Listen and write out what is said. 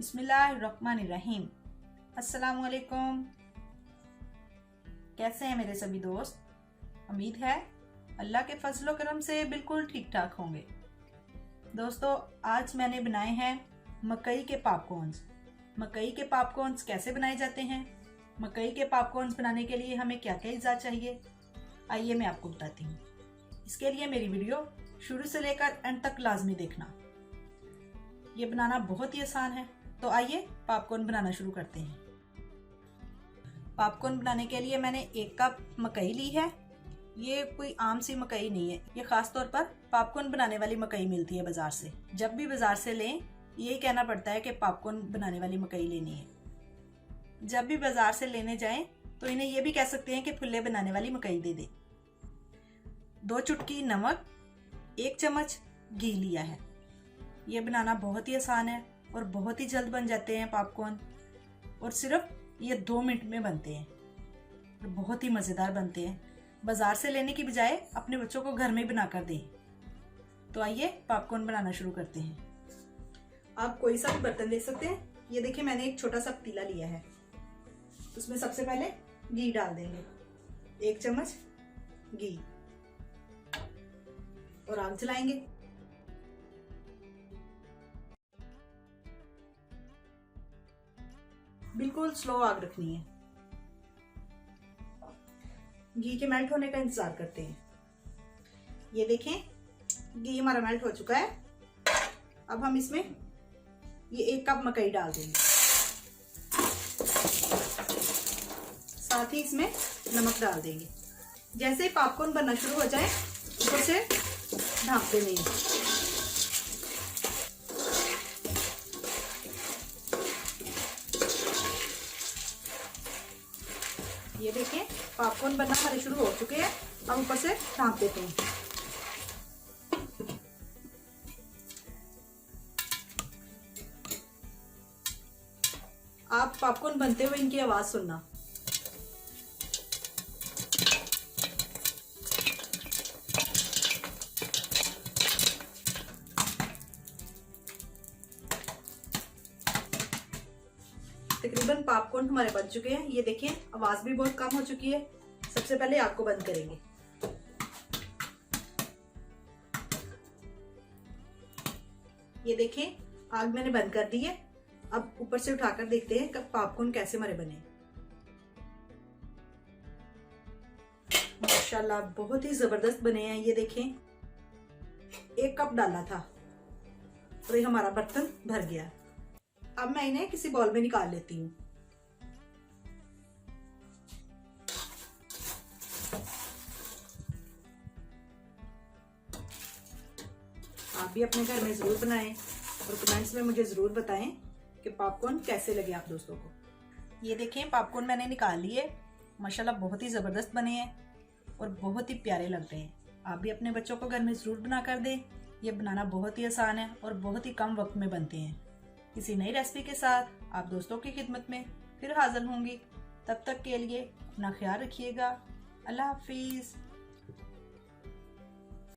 बिस्मिल्लाहिर्रहमानिर्रहीम। अस्सलाम वालेकुम। कैसे हैं मेरे सभी दोस्त? उम्मीद है अल्लाह के फजलो करम से बिल्कुल ठीक ठाक होंगे। दोस्तों, आज मैंने बनाए हैं मकई के पॉपकॉर्न्स। मकई के पॉपकॉर्न्स कैसे बनाए जाते हैं, मकई के पॉपकॉर्न्स बनाने के लिए हमें क्या क्या अज्जा चाहिए, आइए मैं आपको बताती हूँ। इसके लिए मेरी वीडियो शुरू से लेकर एंड तक लाजमी देखना। ये बनाना बहुत ही आसान है, तो आइए पॉपकॉर्न बनाना शुरू करते हैं। पॉपकॉर्न बनाने के लिए मैंने 1 कप मकई ली है। ये कोई आम सी मकई नहीं है, ये खास तौर पर पॉपकॉर्न बनाने वाली मकई मिलती है बाजार से। जब भी बाजार से लें यही कहना पड़ता है कि पॉपकॉर्न बनाने वाली मकई लेनी है। जब भी बाजार से लेने जाएं तो इन्हें ये भी कह सकते हैं कि फुल्ले बनाने वाली मकई दे दे। 2 चुटकी नमक, 1 चम्मच घी लिया है। ये बनाना बहुत ही आसान है और बहुत ही जल्द बन जाते हैं पॉपकॉर्न, और सिर्फ ये 2 मिनट में बनते हैं और बहुत ही मज़ेदार बनते हैं। बाजार से लेने की बजाय अपने बच्चों को घर में बना कर दें। तो आइए पॉपकॉर्न बनाना शुरू करते हैं। आप कोई सा भी बर्तन ले सकते हैं। ये देखिए, मैंने एक छोटा सा पतीला लिया है। उसमें सबसे पहले घी डाल देंगे, 1 चम्मच घी, और आग जलाएंगे। बिल्कुल स्लो आग रखनी है। घी के मेल्ट होने का इंतजार करते हैं। ये देखें, घी हमारा मेल्ट हो चुका है। अब हम इसमें ये 1 कप मकई डाल देंगे, साथ ही इसमें नमक डाल देंगे। जैसे ही पॉपकॉर्न बनना शुरू हो जाए ऊपर से ढाँप देंगे। ये देखिए, पॉपकॉर्न बनना हमारे शुरू हो चुके हैं। अब ऊपर से ढाँप देते हैं। आप पॉपकॉर्न बनते हुए इनकी आवाज सुनना। तकरीबन पॉपकॉर्न हमारे बन चुके हैं। ये देखिए, आवाज भी बहुत कम हो चुकी है। सबसे पहले आग को बंद करेंगे। ये देखें, आग मैंने बंद कर दी है। अब ऊपर से उठाकर देखते हैं कि पॉपकॉर्न कैसे हमारे बने। माशाल्लाह, बहुत ही जबरदस्त बने हैं। ये देखें, 1 कप डाला था और ये हमारा बर्तन भर गया। अब मैं इन्हें किसी बॉल में निकाल लेती हूँ। आप भी अपने घर में जरूर बनाएं और कमेंट्स में मुझे जरूर बताएं कि पॉपकॉर्न कैसे लगे आप दोस्तों को। ये देखें, पॉपकॉर्न मैंने निकाल लिए। माशाल्लाह बहुत ही ज़बरदस्त बने हैं और बहुत ही प्यारे लग रहे हैं। आप भी अपने बच्चों को घर में ज़रूर बना कर दें। ये बनाना बहुत ही आसान है और बहुत ही कम वक्त में बनते हैं। किसी नई रेसिपी के साथ आप दोस्तों की खिदमत में फिर हाजिर होंगी। तब तक के लिए अपना ख्याल रखिएगा। अल्लाह हाफिज़।